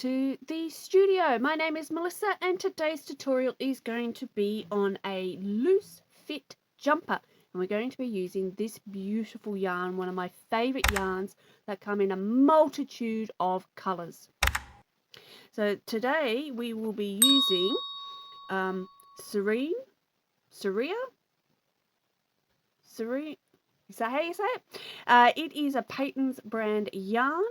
to the studio. My name is Melissa and today's tutorial is going to be on a loose fit jumper, and we're going to be using this beautiful yarn, one of my favorite yarns that come in a multitude of colors. So today we will be using Serene, is that how you say it? It is a Peyton's brand yarn.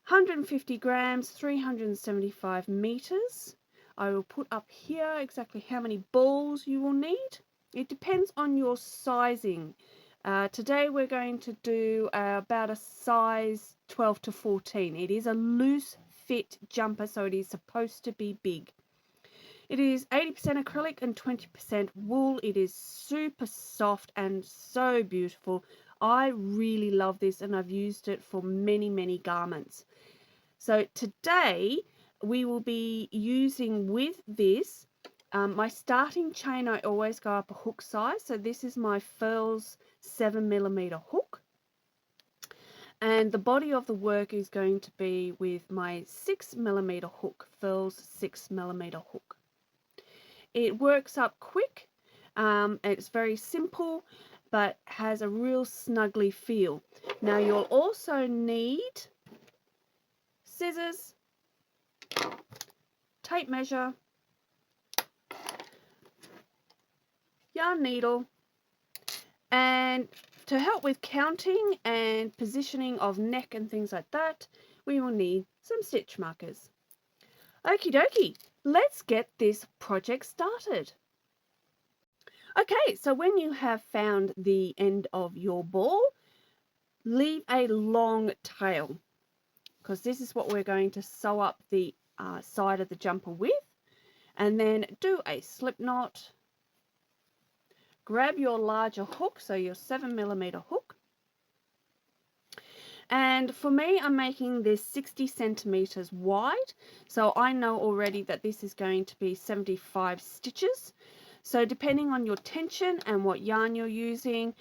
150 grams, 375 meters. I will put up here exactly how many balls you will need. It depends on your sizing. Today we're going to do about a size 12 to 14. It is a loose fit jumper, so it is supposed to be big. It is 80% acrylic and 20% wool. It is super soft and so beautiful. I really love this and I've used it for many garments. So today we will be using with this, my starting chain, I always go up a hook size. So this is my Furls 7mm hook. And the body of the work is going to be with my 6mm hook, Furls 6mm hook. It works up quick. It's very simple, but has a real snuggly feel. Now you'll also need scissors, tape measure, yarn needle, and to help with counting and positioning of neck and things like that, we will need some stitch markers. Okie dokie, let's get this project started. Okay, so when you have found the end of your ball, leave a long tail, because this is what we're going to sew up the side of the jumper with. And then do a slip knot. Grab your larger hook, so your 7mm hook. And for me, I'm making this 60 centimeters wide, so I know already that this is going to be 75 stitches. So depending on your tension and what yarn you're using,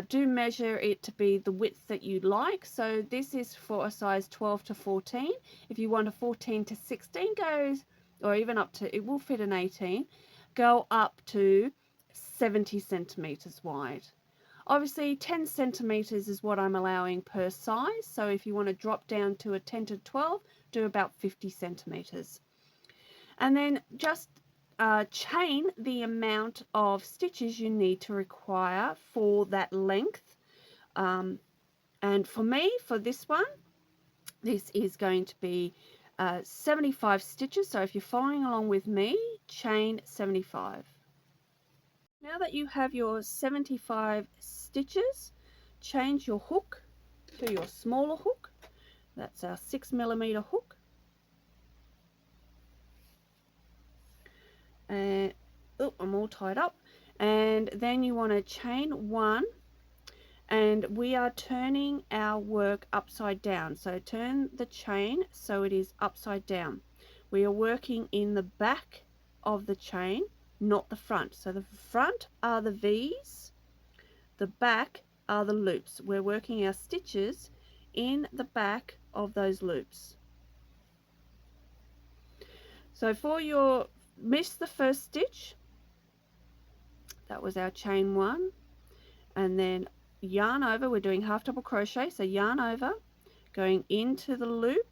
do measure it to be the width that you like. So this is for a size 12 to 14. If you want a 14 to 16 goes, or even up to, it will fit an 18, go up to 70 centimeters wide. Obviously 10 centimeters is what I'm allowing per size. So if you want to drop down to a 10 to 12, do about 50 centimeters. And then just chain the amount of stitches you need to require for that length. And for me, for this one, this is going to be 75 stitches. So if you're following along with me, chain 75. Now that you have your 75 stitches, change your hook to your smaller hook. That's our 6mm hook. And oh, I'm all tied up. And then you want to chain one, and we are turning our work upside down. So turn the chain so it is upside down. We are working in the back of the chain, not the front. So the front are the V's, the back are the loops. We're working our stitches in the back of those loops. So for your miss the first stitch, that was our chain one, and then yarn over. We're doing half double crochet, so yarn over, going into the loop.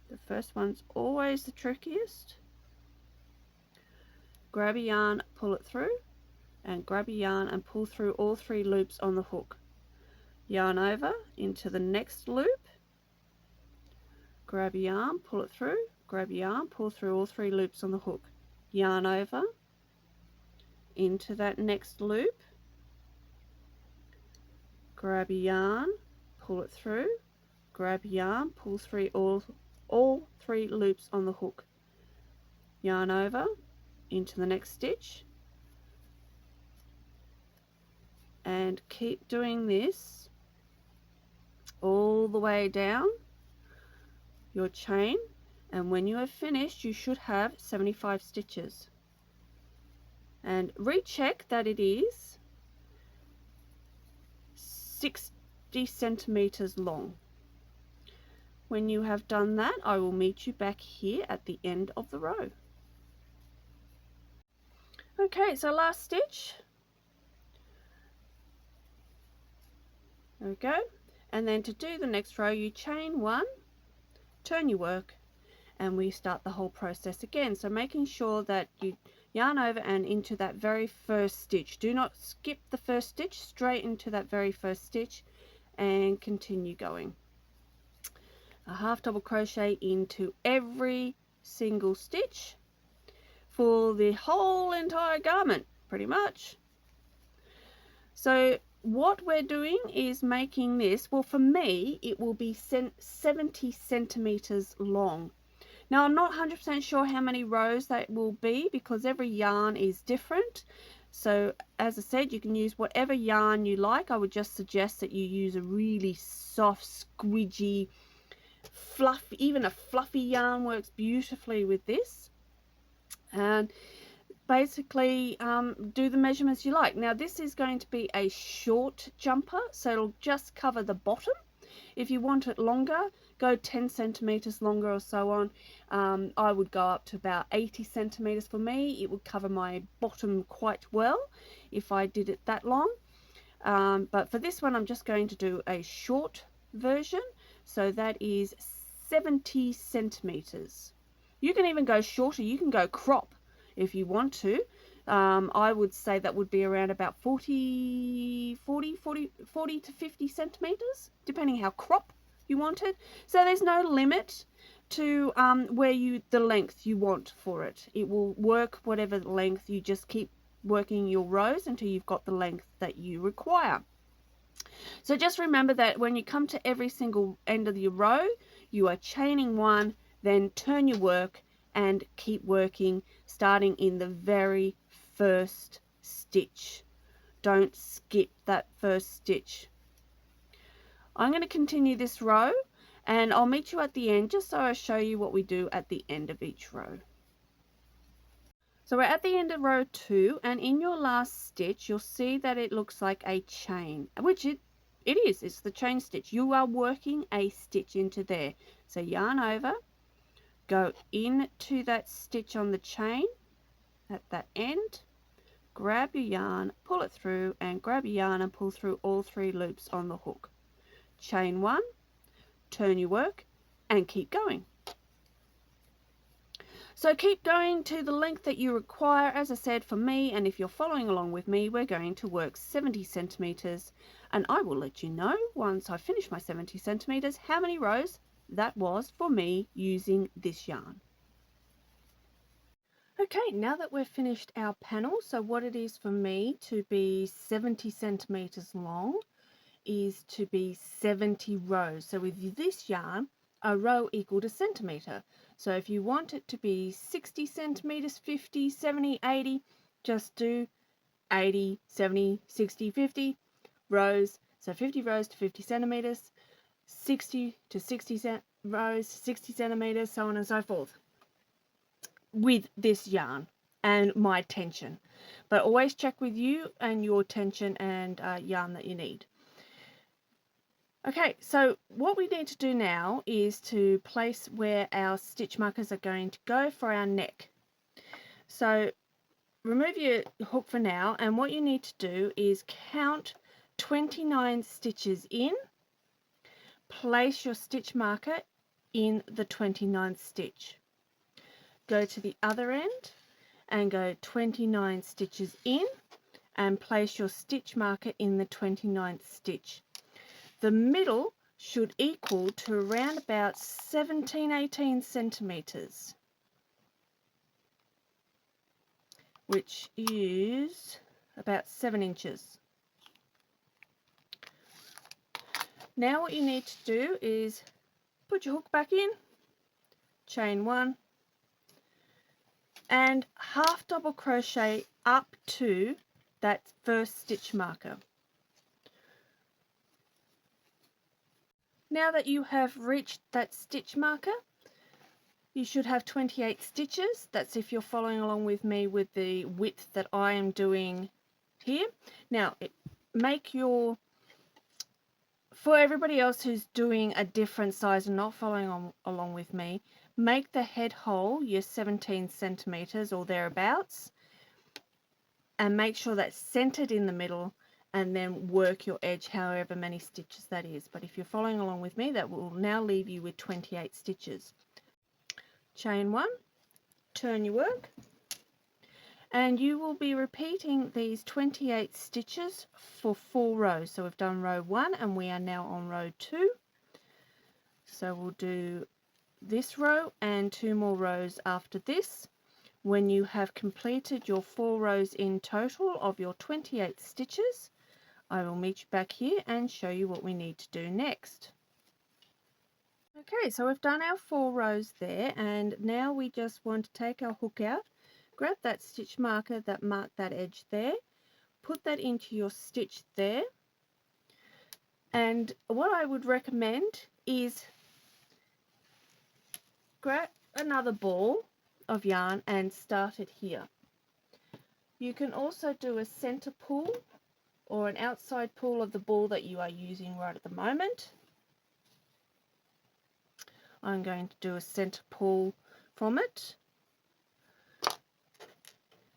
The first one's always the trickiest. Grab a yarn, pull it through, and grab a yarn and pull through all 3 loops on the hook. Yarn over into the next loop, grab a yarn, pull it through, grab a yarn, pull through all 3 loops on the hook. Yarn over into that next loop, grab a yarn, pull it through, grab a yarn, pull through all 3 loops on the hook. Yarn over into the next stitch, and keep doing this all the way down your chain, and when you have finished you should have 75 stitches. And recheck that it is 60 centimeters long. when you have done that, I will meet you back here at the end of the row. Okay, so last stitch. There we go. And then to do the next row, you chain 1, turn your work, and we start the whole process again. So making sure that you yarn over and into that very first stitch. Do not skip the first stitch, straight into that very first stitch and continue going. A half double crochet into every single stitch for the whole entire garment, pretty much. So what we're doing is making this, well, for me it will be 70 centimeters long. Now I'm not 100% sure how many rows that will be because every yarn is different. So as I said, you can use whatever yarn you like. I would just suggest that you use a really soft, squidgy, fluffy, even a fluffy yarn works beautifully with this. And basically do the measurements you like. Now this is going to be a short jumper, so it'll just cover the bottom. If you want it longer, go 10 centimeters longer or so on. I would go up to about 80 centimeters for me. It would cover my bottom quite well if I did it that long. But for this one, I'm just going to do a short version. So that is 70 centimeters. You can even go shorter. You can go crop if you want to. I would say that would be around about 40 to 50 centimeters, depending how crop you want it. So there's no limit to the length you want for it. It will work whatever length. You just keep working your rows until you've got the length that you require. So just remember that when you come to every single end of your row, you are chaining 1, then turn your work and keep working, starting in the very first stitch. Don't skip that first stitch. I'm going to continue this row and I'll meet you at the end just so I show you what we do at the end of each row. So we're at the end of row 2, and in your last stitch you'll see that it looks like a chain, which it is. It's the chain stitch. You are working a stitch into there. So yarn over, go into that stitch on the chain at that end, grab your yarn, pull it through, and grab your yarn and pull through all 3 loops on the hook. Chain 1, turn your work, and keep going. So keep going to the length that you require. As I said, for me, and if you're following along with me, we're going to work 70 centimeters, and I will let you know once I finish my 70 centimeters how many rows that was for me using this yarn. Okay, now that we've finished our panel, so what it is for me to be 70 centimeters long is to be 70 rows. So with this yarn, a row equaled a centimeter. So if you want it to be 60 centimeters, 50, 70, 80, just do 80, 70, 60, 50 rows. So 50 rows to 50 centimeters, 60 to 60 rows, 60 centimeters, so on and so forth with this yarn and my tension. But always check with you and your tension and yarn that you need. Okay, so what we need to do now is to place where our stitch markers are going to go for our neck. So remove your hook for now, and what you need to do is count 29 stitches in, place your stitch marker in the 29th stitch. Go to the other end and go 29 stitches in and place your stitch marker in the 29th stitch. The middle should equal to around about 17-18 centimeters, which is about 7 inches. Now what you need to do is put your hook back in, chain 1, and half double crochet up to that first stitch marker. Now that you have reached that stitch marker, you should have 28 stitches. That's if you're following along with me with the width that I am doing here. Now, make your For everybody else who's doing a different size and not following along with me, make the head hole your 17 centimeters or thereabouts, and make sure that's centered in the middle, and then work your edge however many stitches that is. But if you're following along with me, that will now leave you with 28 stitches. Chain 1, turn your work, and you will be repeating these 28 stitches for 4 rows. So we've done row 1 and we are now on row 2. So we'll do this row and 2 more rows after this. When you have completed your 4 rows in total of your 28 stitches, I will meet you back here and show you what we need to do next. Okay, so we've done our 4 rows there, and now we just want to take our hook out, grab that stitch marker that marked that edge there, put that into your stitch there, and what I would recommend is grab another ball of yarn and start it here. You can also do a center pull or an outside pull of the ball that you are using right at the moment. I'm going to do a center pull from it,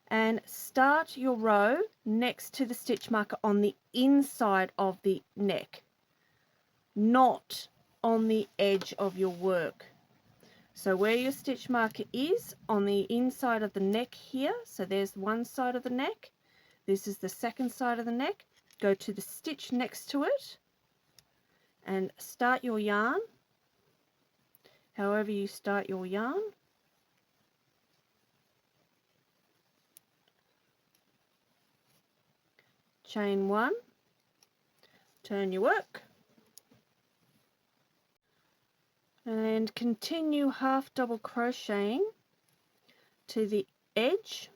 and start your row next to the stitch marker on the inside of the neck, not on the edge of your work. So where your stitch marker is on the inside of the neck here, so there's one side of the neck, this is the second side of the neck, go to the stitch next to it and start your yarn however you start your yarn. Chain 1, turn your work, and continue half double crocheting to the edge,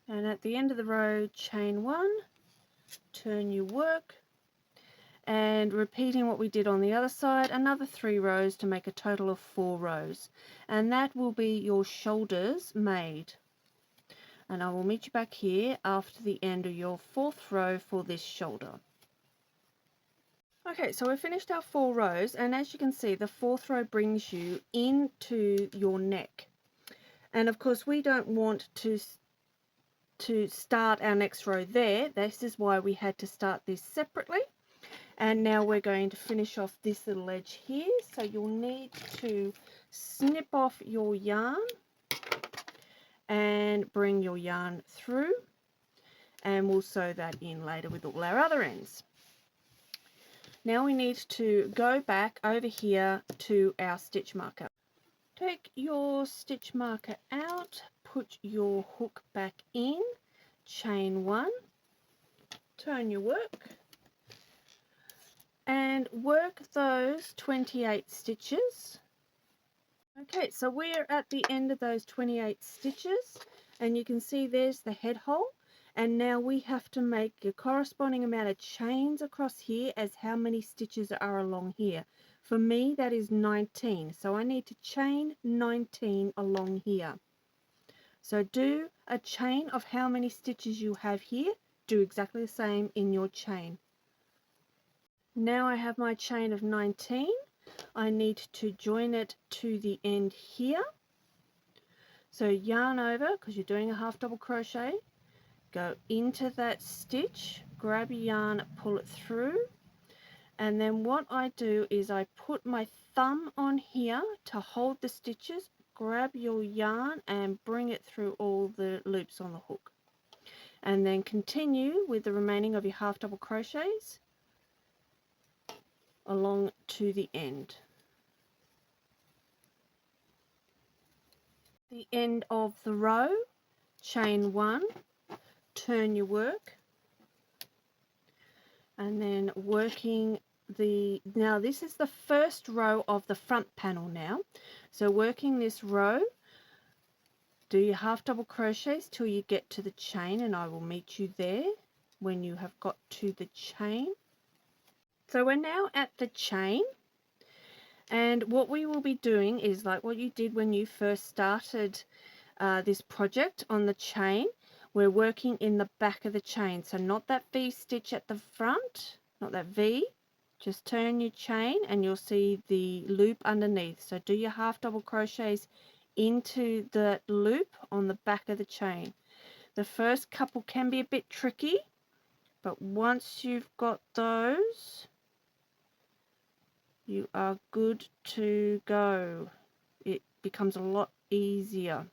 and at the end of the row chain 1, turn your work, and repeating what we did on the other side, another 3 rows to make a total of 4 rows, and that will be your shoulders made. And I will meet you back here after the end of your 4th row for this shoulder. Okay, so we've finished our 4 rows, and as you can see, the 4th row brings you into your neck, and of course we don't want to start our next row there. This is why we had to start this separately. And now we're going to finish off this little edge here, so you'll need to snip off your yarn and bring your yarn through, and we'll sew that in later with all our other ends. Now we need to go back over here to our stitch marker. Take your stitch marker out, put your hook back in, chain 1, turn your work, and work those 28 stitches. Okay, so we're at the end of those 28 stitches, and you can see there's the head hole, and now we have to make a corresponding amount of chains across here as how many stitches are along here. For me that is 19, so I need to chain 19 along here. So do a chain of how many stitches you have here, do exactly the same in your chain. Now I have my chain of 19. I need to join it to the end here. So yarn over, because you're doing a half double crochet, go into that stitch, grab your yarn, pull it through, and then what I do is I put my thumb on here to hold the stitches, grab your yarn and bring it through all the loops on the hook, and then continue with the remaining of your half double crochets along to the end. The end of the row, chain 1, turn your work, and then working now this is the first row of the front panel now, so working this row, do your half double crochets till you get to the chain, and I will meet you there when you have got to the chain. So we're now at the chain, and what we will be doing is like what you did when you first started this project on the chain. We're working in the back of the chain, so not that V stitch at the front, not that V, just turn your chain and you'll see the loop underneath. So do your half double crochets into the loop on the back of the chain. The first couple can be a bit tricky, but once you've got those, you are good to go. It becomes a lot easier.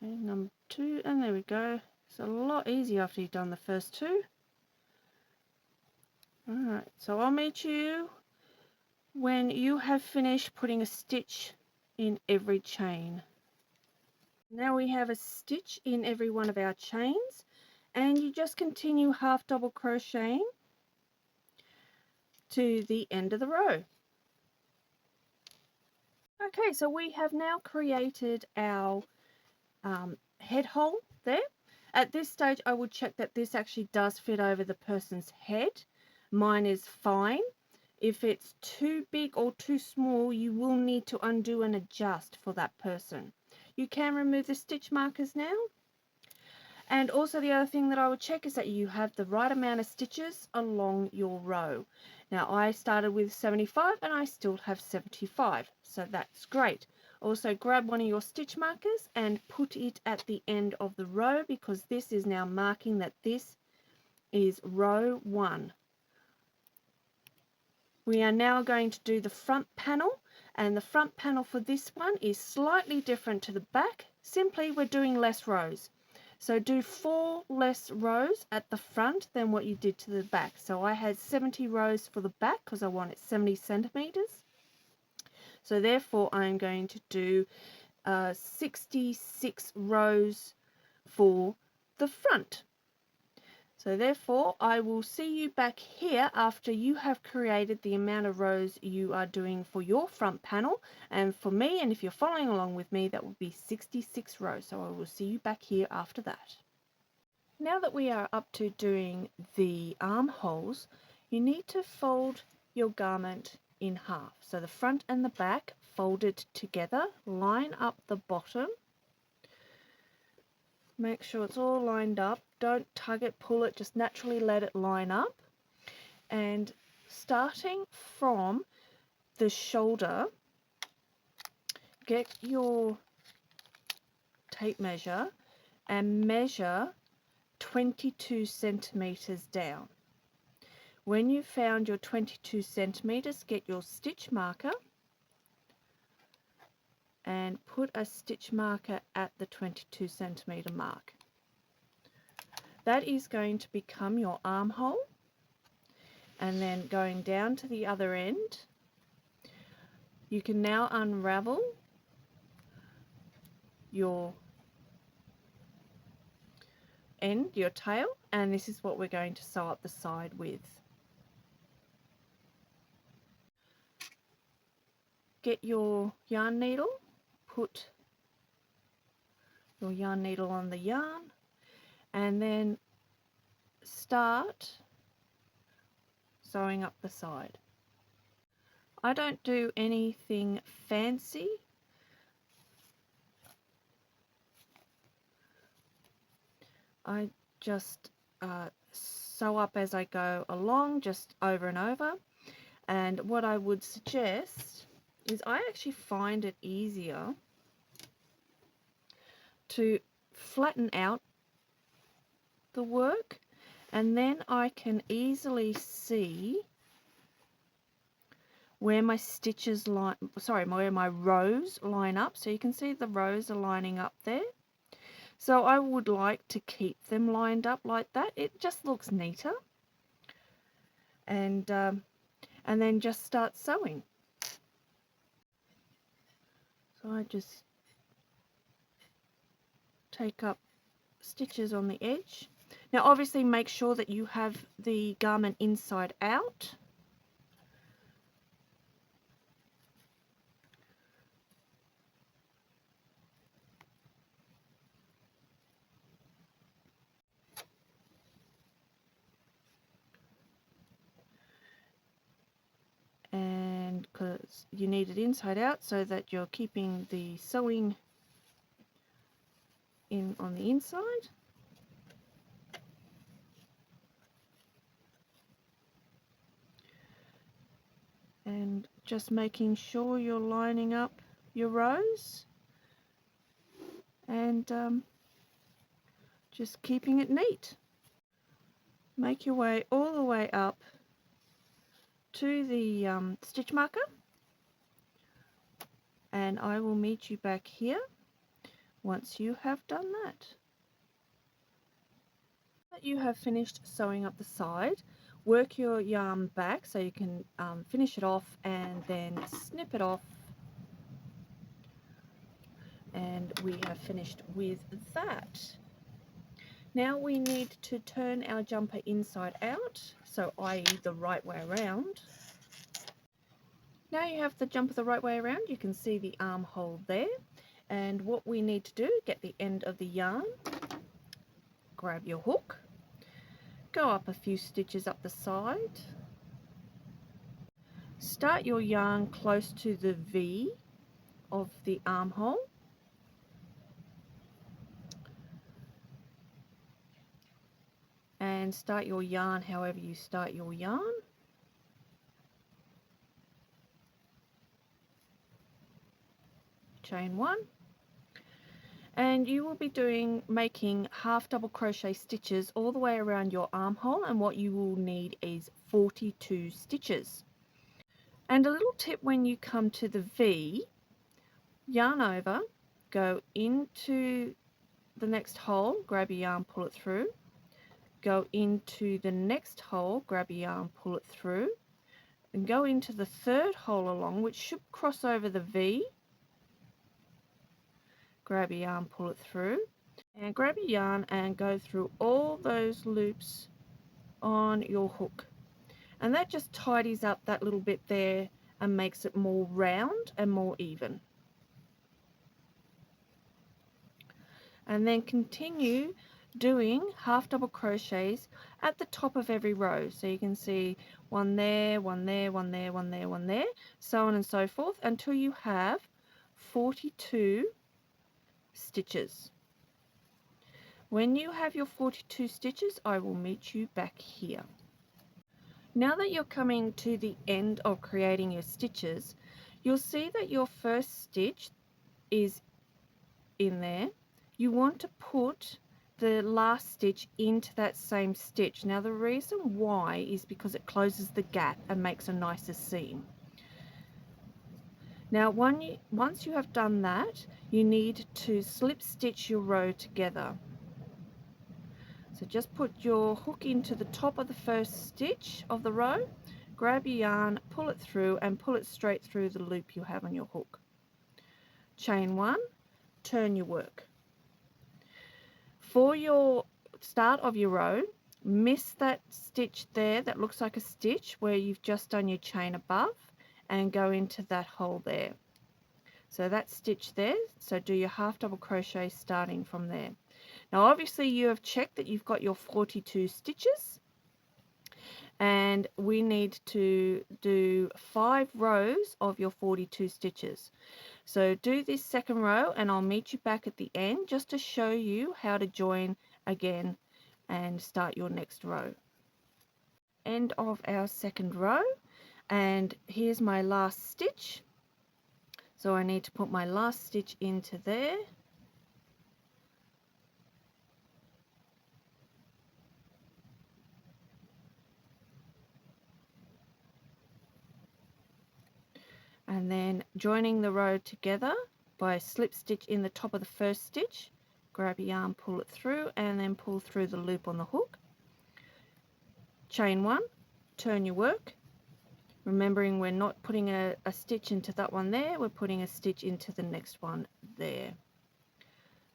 Okay, number 2, and there we go. It's a lot easier after you've done the first 2. Alright, so I'll meet you when you have finished putting a stitch in every chain. Now we have a stitch in every one of our chains, and you just continue half double crocheting to the end of the row. Okay, so we have now created our head hole there. At this stage I would check that this actually does fit over the person's head. Mine is fine. If it's too big or too small, you will need to undo and adjust for that person. You can remove the stitch markers now. And also the other thing that I would check is that you have the right amount of stitches along your row. Now I started with 75 and I still have 75, so that's great. Also grab one of your stitch markers and put it at the end of the row, because this is now marking that this is row 1. We are now going to do the front panel, and the front panel for this one is slightly different to the back. Simply we're doing less rows. So do 4 less rows at the front than what you did to the back. So I had 70 rows for the back because I wanted 70 centimeters. So therefore I'm going to do 66 rows for the front. So therefore I will see you back here after you have created the amount of rows you are doing for your front panel, and for me, and if you're following along with me, that will be 66 rows. So I will see you back here after that. Now that we are up to doing the armholes, you need to fold your garment in half. So the front and the back folded together, line up the bottom. Make sure it's all lined up. Don't tug it, pull it, just naturally let it line up. And starting from the shoulder, get your tape measure and measure 22 centimeters down. When you've found your 22 centimeters, get your stitch marker and put a stitch marker at the 22 centimeter mark. That is going to become your armhole, and then going down to the other end, you can now unravel your end, your tail, and this is what we're going to sew up the side with. Get your yarn needle, put your yarn needle on the yarn, and then start sewing up the side. I don't do anything fancy. I just sew up as I go along, just over and over. And what I would suggest is, I actually find it easier to flatten out the work, and then I can easily see where my stitches line, where my rows line up. So you can see the rows are lining up there. So I would like to keep them lined up like that. It just looks neater. And then just start sewing. So I just take up stitches on the edge. Now obviously make sure that you have the garment inside out. because you need it inside out so that you're keeping the sewing in on the inside. And just making sure you're lining up your rows and just keeping it neat. Make your way all the way up to the stitch marker, and I will meet you back here once you have done that. That you have finished sewing up the side, work your yarn back so you can finish it off and then snip it off, and we have finished with that. Now we need to turn our jumper inside out, so i.e. the right way around. Now you have the jumper the right way around, you can see the armhole there, and what we need to do, get the end of the yarn, grab your hook, go up a few stitches up the side, start your yarn close to the V of the armhole, and start your yarn however you start your yarn. Chain one, and you will be making half double crochet stitches all the way around your armhole, and what you will need is 42 stitches. And a little tip, when you come to the V, yarn over, go into the next hole, grab your yarn, pull it through, go into the next hole, grab your yarn, pull it through, and go into the third hole along, which should cross over the V, grab your yarn, pull it through, and grab your yarn and go through all those loops on your hook, and that just tidies up that little bit there and makes it more round and more even. And then continue doing half double crochets at the top of every row, so you can see one there, one there, one there, one there, one there, so on and so forth until you have 42 stitches. When you have your 42 stitches, I will meet you back here. Now that you're coming to the end of creating your stitches, you'll see that your first stitch is in there. You want to put the last stitch into that same stitch. Now the reason why is because it closes the gap and makes a nicer seam. Now once you have done that, you need to slip stitch your row together. So just put your hook into the top of the first stitch of the row, grab your yarn, pull it through and pull it straight through the loop you have on your hook. Chain one, turn your work. For your start of your row, miss that stitch there that looks like a stitch where you've just done your chain above, and go into that hole there. So that stitch there, so do your half double crochet starting from there. Now obviously you have checked that you've got your 42 stitches, and we need to do 5 rows of your 42 stitches. So do this second row and I'll meet you back at the end just to show you how to join again and start your next row. End of our second row, and here's my last stitch. So I need to put my last stitch into there. And then joining the row together by a slip stitch in the top of the first stitch, grab your yarn, pull it through and then pull through the loop on the hook. Chain one, turn your work, remembering we're not putting a stitch into that one there, we're putting a stitch into the next one there,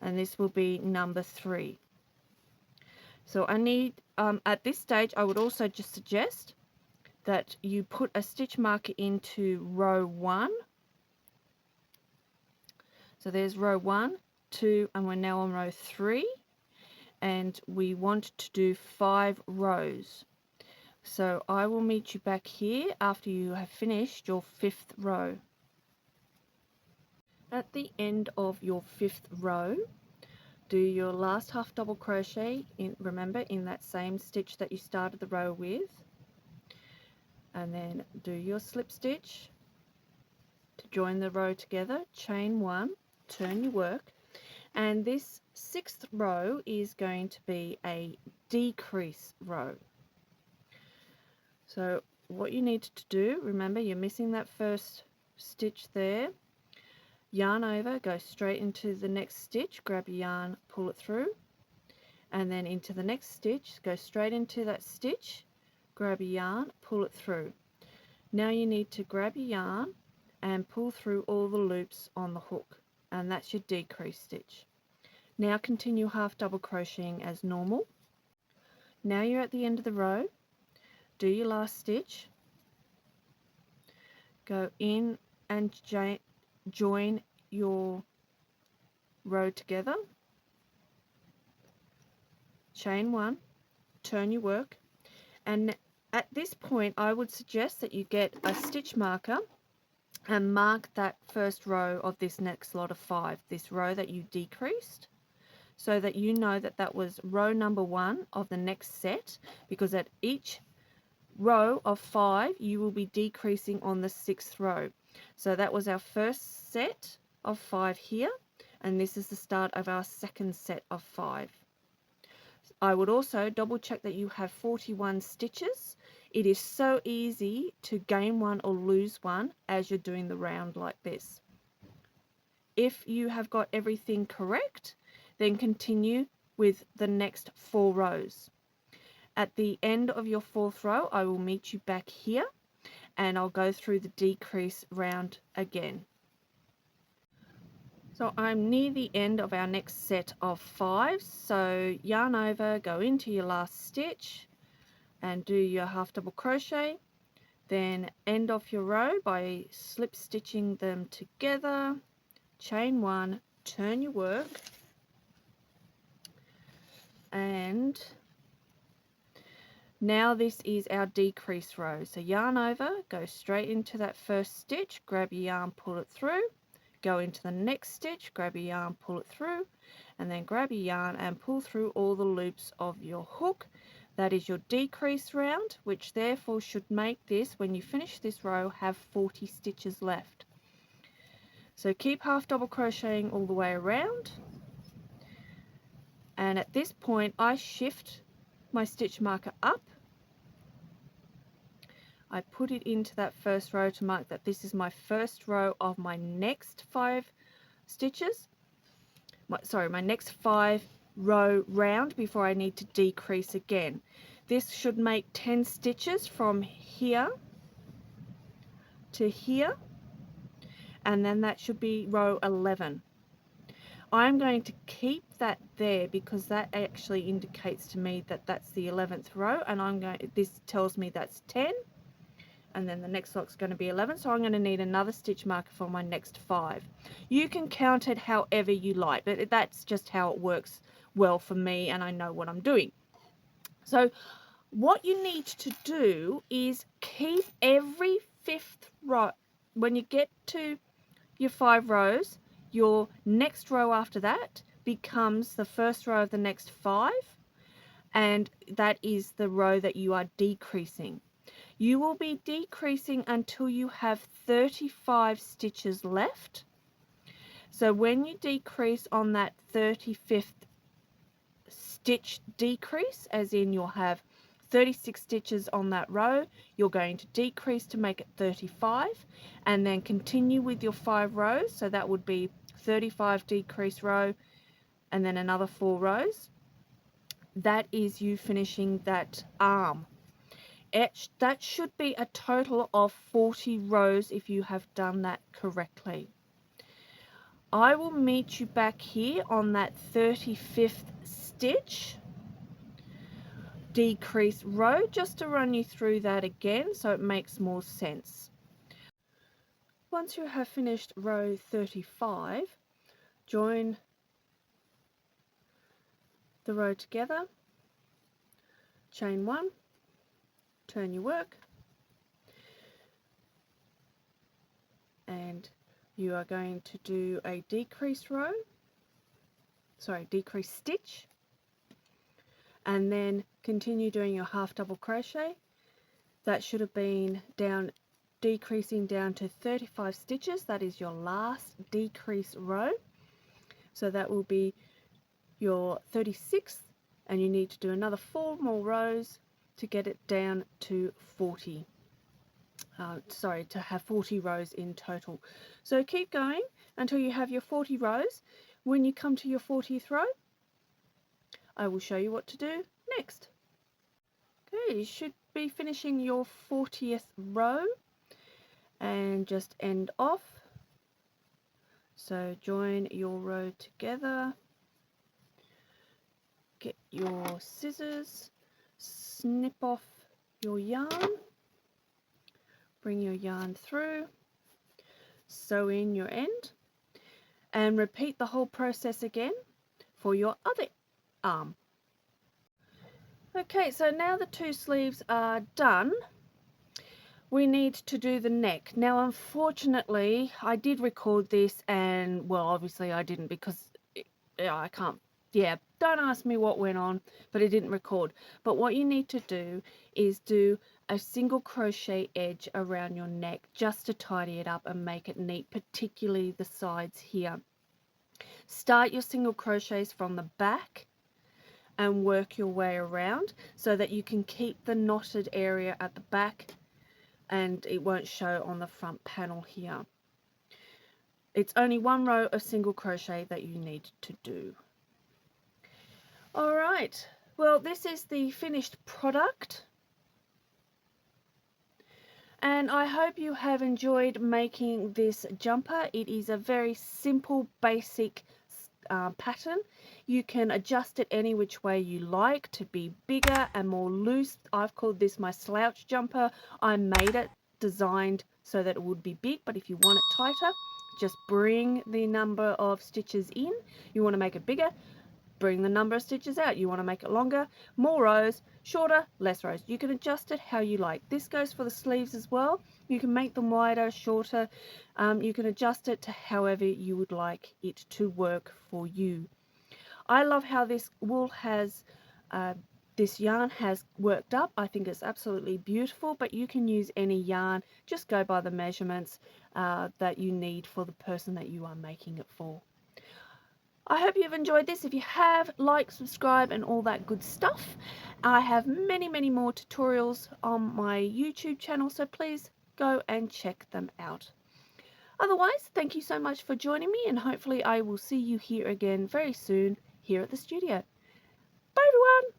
and this will be number 3. So I need at this stage I would also just suggest that you put a stitch marker into row 1. So there's row 1, 2, and we're now on row 3, and we want to do 5 rows. So I will meet you back here after you have finished your 5th row. At the end of your 5th row, do your last half double crochet remember in that same stitch that you started the row with, and then do your slip stitch to join the row together, chain 1, turn your work, and this 6th row is going to be a decrease row. So what you need to do, remember you're missing that first stitch there, yarn over, go straight into the next stitch, grab your yarn, pull it through, and then into the next stitch, go straight into that stitch, grab your yarn, pull it through. Now you need to grab your yarn and pull through all the loops on the hook, and that's your decrease stitch. Now continue half double crocheting as normal. Now you're at the end of the row, do your last stitch, go in and join your row together, chain 1, turn your work, and at this point I would suggest that you get a stitch marker and mark that first row of this next lot of 5, this row that you decreased, so that you know that that was row number 1 of the next set, because at each row of 5 you will be decreasing on the 6th row. So that was our first set of 5 here, and this is the start of our second set of 5. I would also double check that you have 41 stitches. It is so easy to gain one or lose one as you're doing the round like this. If you have got everything correct, then continue with the next 4 rows. At the end of your 4th row, I will meet you back here and I'll go through the decrease round again. So I'm near the end of our next set of 5, so yarn over, go into your last stitch and do your half double crochet, then end off your row by slip stitching them together, chain 1, turn your work, and now this is our decrease row. So yarn over, go straight into that first stitch, grab your yarn, pull it through, go into the next stitch, grab your yarn, pull it through, and then grab your yarn and pull through all the loops of your hook. That is your decrease round, which therefore should make this, when you finish this row, have 40 stitches left. So keep half double crocheting all the way around, and at this point I shift my stitch marker up. I put it into that first row to mark that this is my first row of my next 5 stitches. My next 5 row round before I need to decrease again. This should make 10 stitches from here to here, and then that should be row 11. I'm going to keep that there because that actually indicates to me that that's the 11th row, and this tells me that's 10, and then the next lot's going to be 11, so I'm going to need another stitch marker for my next 5. You can count it however you like, but that's just how it works well for me, and I know what I'm doing. So what you need to do is keep every 5th row, when you get to your 5 rows, your next row after that becomes the first row of the next 5, and that is the row that you are decreasing. You will be decreasing until you have 35 stitches left. So when you decrease on that 35th stitch decrease, as in you'll have 36 stitches on that row, you're going to decrease to make it 35, and then continue with your 5 rows. So that would be 35 decrease row and then another 4 rows. That is you finishing that arm. That should be a total of 40 rows if you have done that correctly. I will meet you back here on that 35th stitch decrease row just to run you through that again so it makes more sense. Once you have finished row 35, join the row together, chain 1, turn your work, and you are going to do a decreased stitch, and then continue doing your half double crochet. That should have been decreasing down to 35 stitches. That is your last decrease row. So that will be your 36th, and you need to do another 4 more rows to get it down to 40. To have 40 rows in total. So keep going until you have your 40 rows. When you come to your 40th row, I will show you what to do next. Okay, you should be finishing your 40th row and just end off. So join your row together, get your scissors, snip off your yarn, bring your yarn through, sew in your end, and repeat the whole process again for your other arm. Okay, so now the 2 sleeves are done, we need to do the neck. Now unfortunately I did record this, and well, obviously I didn't because I can't, don't ask me what went on, but it didn't record. But what you need to do is do a single crochet edge around your neck just to tidy it up and make it neat, particularly the sides here. Start your single crochets from the back and work your way around so that you can keep the knotted area at the back and it won't show on the front panel here. It's only 1 row of single crochet that you need to do. Alright, well, this is the finished product, and I hope you have enjoyed making this jumper. It is a very simple, basic pattern. You can adjust it any which way you like to be bigger and more loose. I've called this my slouch jumper. I made it designed so that it would be big, but if you want it tighter, just bring the number of stitches in. You want to make it bigger, bring the number of stitches out. You want to make it longer, more rows, shorter, less rows. You can adjust it how you like. This goes for the sleeves as well. You can make them wider, shorter. You can adjust it to however you would like it to work for you. I love how this wool has, this yarn has worked up. I think it's absolutely beautiful, but you can use any yarn. Just go by the measurements that you need for the person that you are making it for. I hope you've enjoyed this. If you have, like, subscribe and all that good stuff. I have many more tutorials on my YouTube channel, so please go and check them out. Otherwise, thank you so much for joining me, and hopefully I will see you here again very soon here at the studio. Bye everyone!